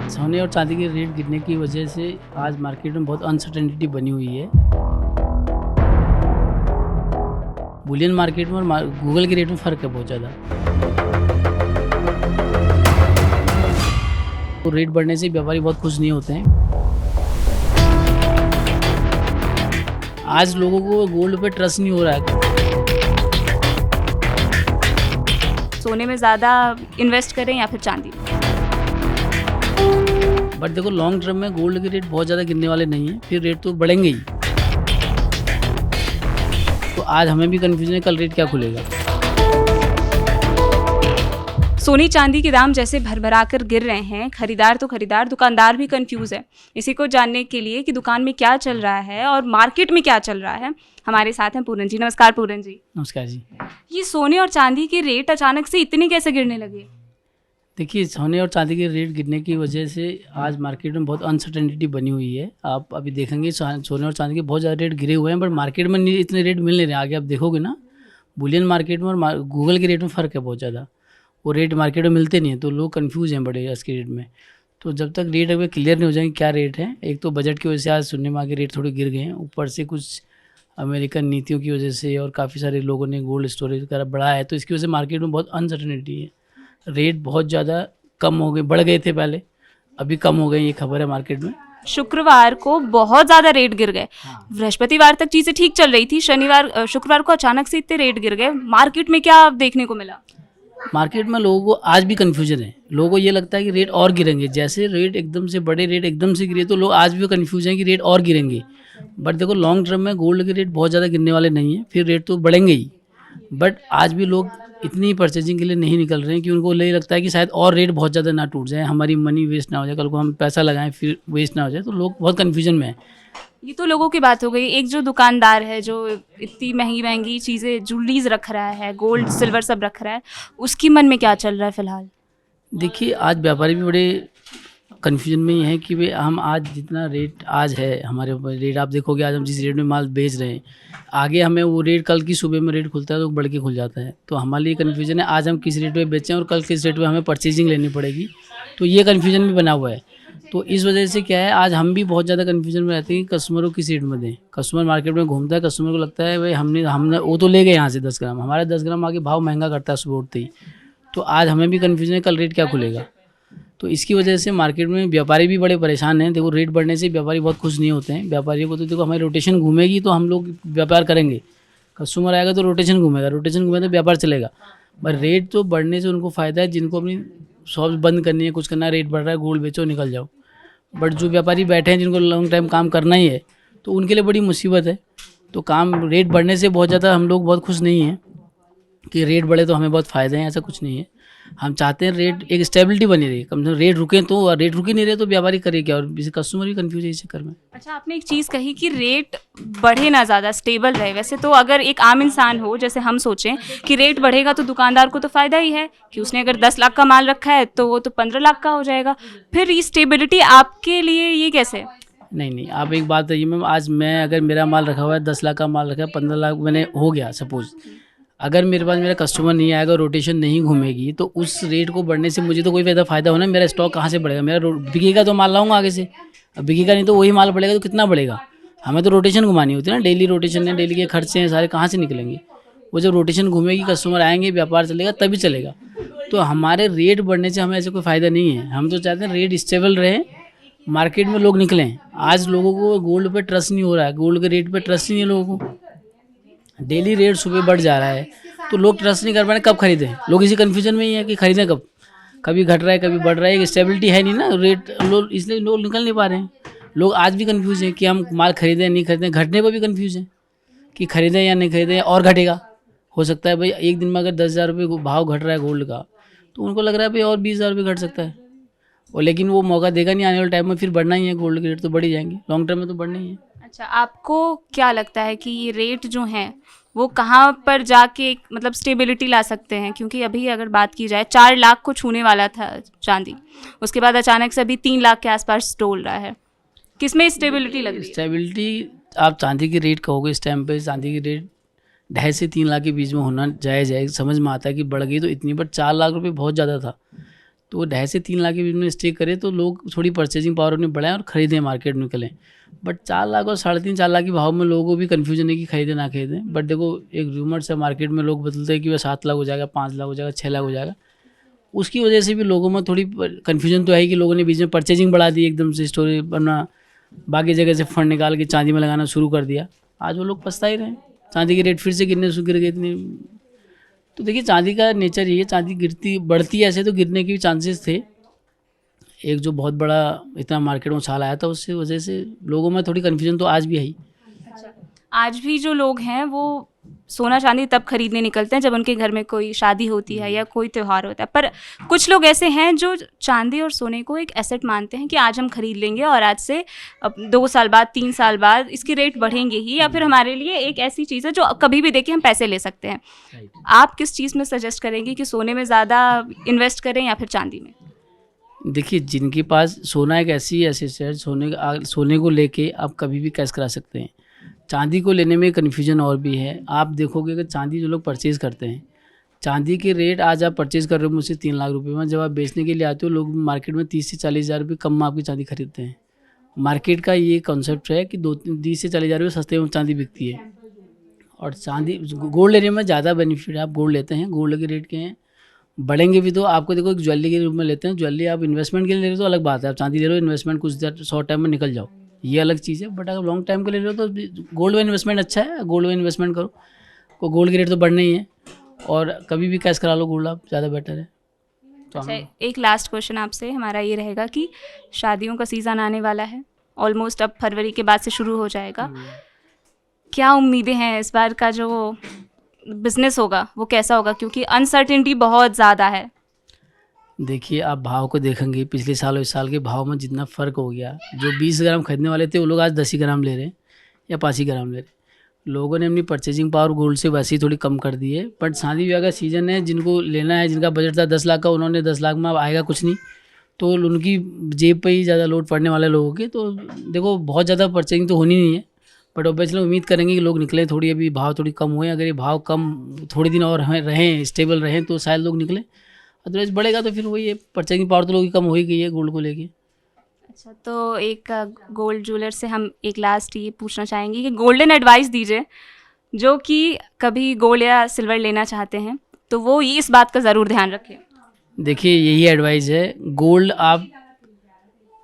सोने और चांदी के रेट गिरने की वजह से आज मार्केट में बहुत अनसर्टेनिटी बनी हुई है। बुलियन मार्केट में और गूगल के रेट में फ़र्क है बहुत ज़्यादा। तो रेट बढ़ने से व्यापारी बहुत खुश नहीं होते हैं। आज लोगों को गोल्ड पे ट्रस्ट नहीं हो रहा है। सोने में ज़्यादा इन्वेस्ट करें या फिर चांदी में? बट देखो लॉन्ग टर्म में गोल्ड के रेट बहुत ज़्यादा गिरने वाले नहीं हैं, फिर रेट तो बढ़ेंगे ही। तो आज हमें भी कन्फ्यूजन है कल रेट क्या खुलेगा। सोने चांदी के दाम जैसे भरभरा कर गिर रहे हैं, खरीदार तो खरीदार, दुकानदार भी कंफ्यूज है। इसी को जानने के लिए कि दुकान में क्या चल रहा है और मार्केट में क्या चल रहा है, हमारे साथ हैं पूरन जी। नमस्कार पूरन जी। नमस्कार जी। ये सोने और चांदी के रेट अचानक से इतने कैसे गिरने लगे? देखिए सोने और चांदी के रेट गिरने की वजह से आज मार्केट में बहुत अनसर्टेनिटी बनी हुई है। आप अभी देखेंगे सोने और चांदी के बहुत ज़्यादा रेट गिरे हुए हैं, बट मार्केट में नहीं इतने रेट मिल नहीं रहे। आगे आप देखोगे ना, बुलियन मार्केट में और गूगल के रेट में फ़र्क है बहुत ज़्यादा। वो रेट मार्केट में मिलते नहीं हैं, तो लोग कन्फ्यूज़ हैं बड़े इसके रेट में। तो जब तक रेट अगर क्लियर नहीं हो जाएंगे क्या रेट है, एक तो बजट की वजह से आज सुनने में आगे रेट थोड़े गिर गए हैं, ऊपर से कुछ अमेरिकन नीतियों की वजह से और काफ़ी सारे लोगों ने गोल्ड स्टोरेज वगैरह बढ़ाया है, तो इसकी वजह से मार्केट में बहुत अनसर्टेनिटी है। रेट बहुत ज़्यादा कम हो गए, बढ़ गए थे पहले, अभी कम हो गए, ये खबर है मार्केट में। शुक्रवार को बहुत ज़्यादा रेट गिर गए। बृहस्पतिवार तक चीज़ें ठीक चल रही थी, शुक्रवार को अचानक से इतने रेट गिर गए। मार्केट में क्या देखने को मिला? मार्केट में लोगों को आज भी कन्फ्यूजन है। लोगों को ये लगता है कि रेट और गिरेंगे, जैसे रेट एकदम से बड़े रेट एकदम से गिरे तो लोग आज भी कन्फ्यूज हैं कि रेट और गिरेंगे। बट देखो लॉन्ग टर्म में गोल्ड के रेट बहुत ज़्यादा गिरने वाले नहीं हैं, फिर रेट तो बढ़ेंगे ही। बट आज भी लोग इतनी परचेजिंग के लिए नहीं निकल रहे हैं कि उनको ये लगता है कि शायद और रेट बहुत ज़्यादा ना टूट जाए, हमारी मनी वेस्ट ना हो जाए, कल को हम पैसा लगाएं फिर वेस्ट ना हो जाए। तो लोग बहुत कन्फ्यूजन में हैं। ये तो लोगों की बात हो गई। एक जो दुकानदार है जो इतनी महंगी महंगी चीज़ें ज्वेलरीज रख रहा है, गोल्ड सिल्वर सब रख रहा है, उसकी मन में क्या चल रहा है फिलहाल? देखिए आज व्यापारी भी बड़े कन्फ्यूजन में ही है कि भाई हम आज जितना रेट आज है हमारे ऊपर रेट, आप देखोगे आज हम जिस रेट में माल बेच रहे हैं, आगे हमें वो रेट कल की सुबह में रेट खुलता है तो बढ़ के खुल जाता है। तो हमारे लिए कन्फ्यूजन है आज हम किस रेट पे बेचें और कल किस रेट पे हमें परचेजिंग लेनी पड़ेगी। तो ये कन्फ्यूजन भी बना हुआ है। तो इस वजह से क्या है, आज हम भी बहुत ज़्यादा कन्फ्यूजन में रहते हैं कि कस्टमर को किस रेट में दें। कस्टमर मार्केट में घूमता है, कस्टमर को लगता है भाई हमने वो तो ले गए यहाँ से 10 ग्राम, हमारा 10 ग्राम आगे भाव महंगा करता है सुबह उठते ही। तो आज हमें भी कन्फ्यूजन है कल रेट क्या खुलेगा। तो इसकी वजह से मार्केट में व्यापारी भी बड़े परेशान हैं। देखो रेट बढ़ने से व्यापारी बहुत खुश नहीं होते हैं। व्यापारियों को तो देखो हमारी रोटेशन घूमेगी तो हम लोग व्यापार करेंगे, कस्टमर आएगा तो रोटेशन घूमेगा, रोटेशन घूमेगा तो व्यापार चलेगा। पर रेट तो बढ़ने से उनको फ़ायदा है जिनको अपनी शॉप बंद करनी है, कुछ करना है, रेट बढ़ रहा है, गोल्ड बेचो निकल जाओ। बट जो व्यापारी बैठे हैं जिनको लॉन्ग टाइम काम करना ही है, तो उनके लिए बड़ी मुसीबत है। तो काम रेट बढ़ने से बहुत ज़्यादा हम लोग बहुत खुश नहीं हैं कि रेट बढ़े तो हमें बहुत फ़ायदे हैं, ऐसा कुछ नहीं है। हम चाहते हैं रेट एक स्टेबिलिटी बनी रही, कम से कम रेट रुके तो, और रेट रुक ही नहीं रहे तो व्यापारी करे क्या, और इसे कस्टमर भी कंफ्यूज है इस चक्कर में। अच्छा, आपने एक चीज़ कही कि रेट बढ़े ना, ज़्यादा स्टेबल रहे। वैसे तो अगर एक आम इंसान हो, जैसे हम सोचें कि रेट बढ़ेगा तो दुकानदार को तो फ़ायदा ही है कि उसने अगर 10 लाख का माल रखा है तो वो तो 15 लाख का हो जाएगा। फिर ये स्टेबिलिटी आपके लिए ये कैसे? नहीं, आप एक बात बताइए मैम, आज मैं अगर मेरा माल रखा हुआ है 10 लाख का माल रखा है, 15 लाख मैंने हो गया सपोज़, अगर मेरे पास मेरा कस्टमर नहीं आएगा, रोटेशन नहीं घूमेगी, तो उस रेट को बढ़ने से मुझे तो कोई फ़ायदा होना, मेरा स्टॉक कहाँ से बढ़ेगा? मेरा बिकेगा तो माल लाऊंगा आगे से, अब बिकेगा नहीं तो वही माल बढ़ेगा तो कितना बढ़ेगा? हमें तो रोटेशन घुमानी होती है ना, डेली रोटेशन है, डेली के खर्चे हैं सारे, कहाँ से निकलेंगे? वो जब रोटेशन घूमेगी, कस्टमर आएंगे, व्यापार चलेगा तभी चलेगा। तो हमारे रेट बढ़ने से हमें ऐसे कोई फ़ायदा नहीं है। हम तो चाहते हैं रेट स्टेबल रहे, मार्केट में लोग निकलें। आज लोगों को गोल्ड पे ट्रस्ट नहीं हो रहा है, गोल्ड के रेट पे ट्रस्ट नहीं है लोगों को। डेली रेट सुबह बढ़ जा रहा है तो लोग ट्रस्ट नहीं कर पा रहे, कब खरीदें? लोग इसी कन्फ्यूजन में ही है कि खरीदें कब, कभी घट रहा है कभी बढ़ रहा है, एक स्टेबिलिटी है नहीं ना रेट, लोग इसलिए लोग निकल नहीं पा रहे हैं। लोग आज भी कंफ्यूज हैं कि हम माल खरीदें नहीं खरीदें, घटने पर भी कंफ्यूज हैं कि खरीदें या नहीं खरीदें, और घटेगा हो सकता है भाई एक दिन में अगर 10,000 रुपये भाव घट रहा है गोल्ड का, तो उनको लग रहा है भाई और 20,000 रुपये घट सकता है, और लेकिन वो मौका देगा नहीं, आने वाले टाइम में फिर बढ़ना ही है, गोल्ड के रेट तो बढ़ ही जाएंगे, लॉन्ग टर्म में तो बढ़ना ही है। अच्छा, आपको क्या लगता है कि ये रेट जो हैं वो कहाँ पर जाके मतलब स्टेबिलिटी ला सकते हैं? क्योंकि अभी अगर बात की जाए 4 लाख को छूने वाला था चांदी, उसके बाद अचानक से अभी 3 लाख के आसपास डोल रहा है। किसमें स्टेबिलिटी लग रही है? स्टेबिलिटी आप चांदी की रेट कहोगे, इस टाइम पे चांदी की रेट 2.5 से 3 लाख के बीच में होना जायज़ है। समझ में आता है कि बढ़ गई तो इतनी, बट 4 लाख रुपए बहुत ज़्यादा था। तो वो 2.5 से 3 लाख के बीच में स्टे करे तो लोग थोड़ी परचेजिंग पावर उन्हें बढ़ाएं और ख़रीदें, मार्केट में निकलें। बट 4 लाख और 3.5-4 लाख के भाव में लोगों को भी कन्फ्यूजन है कि खरीदें ना खरीदें। बट देखो एक रूमर्स है मार्केट में, लोग बदलते हैं कि वह 7 लाख हो जाएगा, 5 लाख हो जाएगा, 6 लाख हो जाएगा। उसकी वजह से भी लोगों में थोड़ी कन्फ्यूजन तो है कि लोगों ने बीच में परचेजिंग बढ़ा दी एकदम से, स्टोरेज बनना, बाकी जगह से फंड निकाल के चांदी में लगाना शुरू कर दिया। आज वो लोग पछता ही रहे हैं। चांदी के रेट फिर से गिर गए इतने। तो देखिए चांदी का नेचर ये है, चांदी गिरती बढ़ती है ऐसे तो गिरने के भी चांसेस थे। एक जो बहुत बड़ा इतना मार्केट में उछाल आया था उससे वजह से लोगों में थोड़ी कन्फ्यूजन तो आज भी है ही। आज भी जो लोग हैं वो सोना चांदी तब खरीदने निकलते हैं जब उनके घर में कोई शादी होती है या कोई त्यौहार होता है। पर कुछ लोग ऐसे हैं जो चांदी और सोने को एक एसेट मानते हैं कि आज हम खरीद लेंगे और आज से अब 2 साल बाद 3 साल बाद इसके रेट बढ़ेंगे ही, या फिर हमारे लिए एक ऐसी चीज़ है जो कभी भी देखें हम पैसे ले सकते हैं। आप किस चीज़ में सजेस्ट करेंगे कि सोने में ज़्यादा इन्वेस्ट करें या फिर चांदी में? देखिए जिनके पास सोना एक ऐसी एसेट है, सोने को लेके आप कभी भी कैश करा सकते हैं। चांदी को लेने में कन्फ्यूजन और भी है। आप देखोगे कि चांदी जो लोग परचेज़ करते हैं, चांदी के रेट आज आप परचेज़ कर रहे हो मुझसे 3 लाख रुपए में, जब आप बेचने के लिए आते हो लोग मार्केट में 30 से 40 हज़ार रुपये कम में आपकी चांदी खरीदते हैं। मार्केट का ये कॉन्सेप्ट है कि 30 से 40 हज़ार रुपये सस्ते में चांदी बिकती है। और चांदी गोल्ड लेने में ज़्यादा बेनिफिट है। आप गोल्ड लेते हैं, गोल्ड के रेट के हैं, बढ़ेंगे भी तो आपको देखो एक ज्वेलरी के रूप में लेते हैं। ज्वेलरी आप इन्वेस्टमेंट के लिए ले रहे हो तो अलग बात है, आप चांदी ले रहे हो इन्वेस्टमेंट कुछ देर शॉर्ट टाइम में निकल जाओ, ये अलग चीज़ है। बट अगर लॉन्ग टाइम के ले रहे हो तो गोल्ड में इन्वेस्टमेंट अच्छा है, गोल्ड में इन्वेस्टमेंट करो। को गोल्ड के रेट तो बढ़ने ही है और कभी भी कैश करा लो गोल्ड, आप ज़्यादा बेटर है। तो अच्छा, एक लास्ट क्वेश्चन आपसे हमारा ये रहेगा कि शादियों का सीज़न आने वाला है, ऑलमोस्ट अब फरवरी के बाद से शुरू हो जाएगा। क्या उम्मीदें हैं इस बार का जो बिजनेस होगा वो कैसा होगा, क्योंकि अनसर्टेनिटी बहुत ज़्यादा है? देखिए आप भाव को देखेंगे, पिछले साल और इस साल के भाव में जितना फ़र्क हो गया, जो 20 ग्राम खरीदने वाले थे वो लोग आज 10 ही ग्राम ले रहे हैं या 5 ही ग्राम ले रहे हैं। लोगों ने अपनी परचेजिंग पावर गोल्ड से वैसे ही थोड़ी कम कर दी है। बट शादी ब्याह का सीज़न है, जिनको लेना है, जिनका बजट था 10 लाख का, उन्होंने 10 लाख में अब आएगा कुछ नहीं, तो उनकी जेब पे ही ज़्यादा लोड पड़ने वाले लोगों के। तो देखो बहुत ज़्यादा परचेजिंग तो होनी नहीं है, बट ऑब्वियसली उम्मीद करेंगे कि लोग निकलें, थोड़ी अभी भाव थोड़ी कम हुए। अगर ये भाव कम थोड़े दिन और रहें, स्टेबल रहें तो शायद लोग निकलें। अदरवाइज बढ़ेगा तो फिर वही है, परचेजिंग पावर तो लोगों की कम हो ही गई है गोल्ड को लेके। अच्छा, तो एक गोल्ड ज्वेलर से हम एक लास्ट ये पूछना चाहेंगे कि गोल्डन एडवाइस दीजिए जो कि कभी गोल्ड या सिल्वर लेना चाहते हैं तो वो ये इस बात का ज़रूर ध्यान रखें। देखिए यही एडवाइस है, गोल्ड आप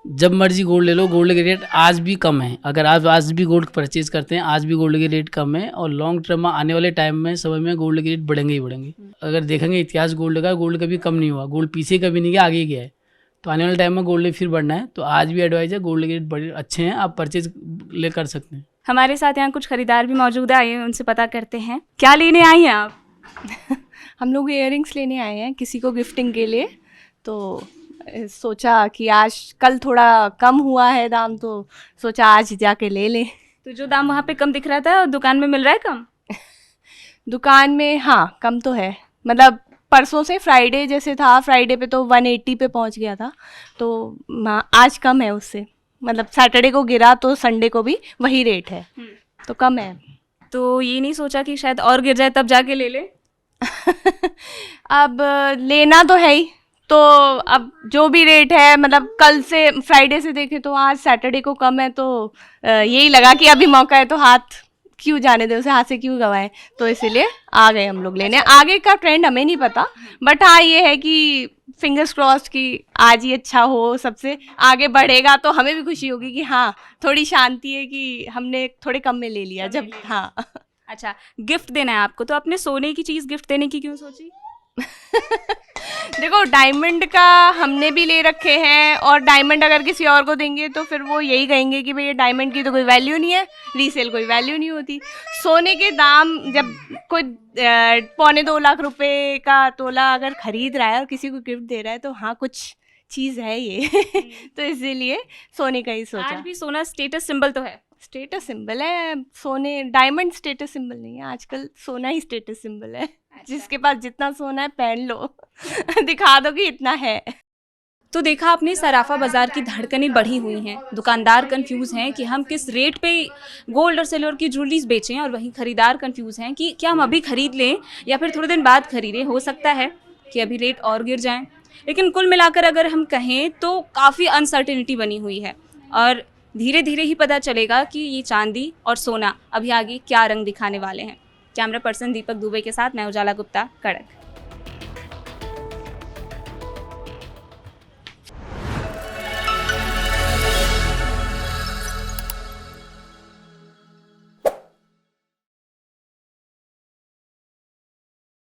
जब मर्जी गोल्ड ले लो, गोल्ड के रेट आज भी कम है। अगर आप आज भी गोल्ड परचेज करते हैं, आज भी गोल्ड के रेट कम है और लॉन्ग टर्म में आने वाले टाइम में समय में गोल्ड के रेट बढ़ेंगे ही बढ़ेंगे। अगर देखेंगे इतिहास गोल्ड का, गोल्ड कभी कम नहीं हुआ, गोल्ड पीछे कभी नहीं गया, आगे ही गया है। तो आने वाले टाइम में गोल्ड फिर बढ़ना है। तो आज भी एडवाइस है, गोल्ड के रेट बड़े अच्छे हैं, आप परचेज ले कर सकते हैं। हमारे साथ यहाँ कुछ खरीदार भी मौजूद है, आइए उनसे पता करते हैं। क्या लेने आई हैं आप? हम लोग इयररिंग्स लेने आए हैं किसी को गिफ्टिंग के लिए, तो सोचा कि आज कल थोड़ा कम हुआ है दाम, तो सोचा आज जाके ले लें। तो जो दाम वहाँ पे कम दिख रहा था दुकान में मिल रहा है कम? दुकान में हाँ कम तो है, मतलब परसों से फ्राइडे जैसे था, फ्राइडे पे तो 180 पे पहुँच गया था, तो आज कम है उससे। मतलब सैटरडे को गिरा तो संडे को भी वही रेट है, तो कम है। तो ये नहीं सोचा कि शायद और गिर जाए तब जाके ले ले? अब लेना तो है ही, तो अब जो भी रेट है, मतलब कल से फ्राइडे से देखें तो आज सैटरडे को कम है, तो यही लगा कि अभी मौका है तो हाथ क्यों जाने दे, उसे हाथ से क्यों गवाएं, तो इसीलिए आ गए हम लोग लेने। आगे का ट्रेंड हमें नहीं पता, बट हाँ ये है कि फिंगर्स क्रॉस्ड कि आज ही अच्छा हो, सबसे आगे बढ़ेगा तो हमें भी खुशी होगी कि हाँ थोड़ी शांति है कि हमने थोड़े कम में ले लिया जब। हाँ अच्छा, गिफ्ट देना है आपको तो अपने सोने की चीज़ गिफ्ट देने की क्यों सोची? देखो डायमंड का हमने भी ले रखे हैं, और डायमंड अगर किसी और को देंगे तो फिर वो यही कहेंगे कि भाई डायमंड की तो कोई वैल्यू नहीं है, रीसेल कोई वैल्यू नहीं होती। सोने के दाम जब कोई 2.25 लाख रुपए का तोला अगर खरीद रहा है और किसी को गिफ्ट दे रहा है तो हाँ कुछ चीज़ है ये। तो इसीलिए सोने का ही सोचा। आज भी सोना स्टेटस सिंबल तो है? स्टेटस सिंबल है सोने, डायमंड स्टेटस सिंबल नहीं है, आजकल सोना ही स्टेटस सिंबल है। जिसके पास जितना सोना है पहन लो, दिखा दो कि इतना है। तो देखा आपने, सराफा बाजार की धड़कनें बढ़ी हुई हैं, दुकानदार कंफ्यूज हैं कि हम किस रेट पे गोल्ड और सिल्वर की ज्वेलरीज बेचें, और वहीं खरीदार कंफ्यूज हैं कि क्या हम अभी खरीद लें या फिर थोड़े दिन बाद खरीदें। हो सकता है कि अभी रेट और गिर जाएं, लेकिन कुल मिलाकर अगर हम कहें तो काफ़ी अनसर्टेनिटी बनी हुई है और धीरे धीरे ही पता चलेगा कि ये चांदी और सोना अभी आगे क्या रंग दिखाने वाले हैं। कैमरा पर्सन दीपक दुबे के साथ मैं उजाला गुप्ता, कड़क।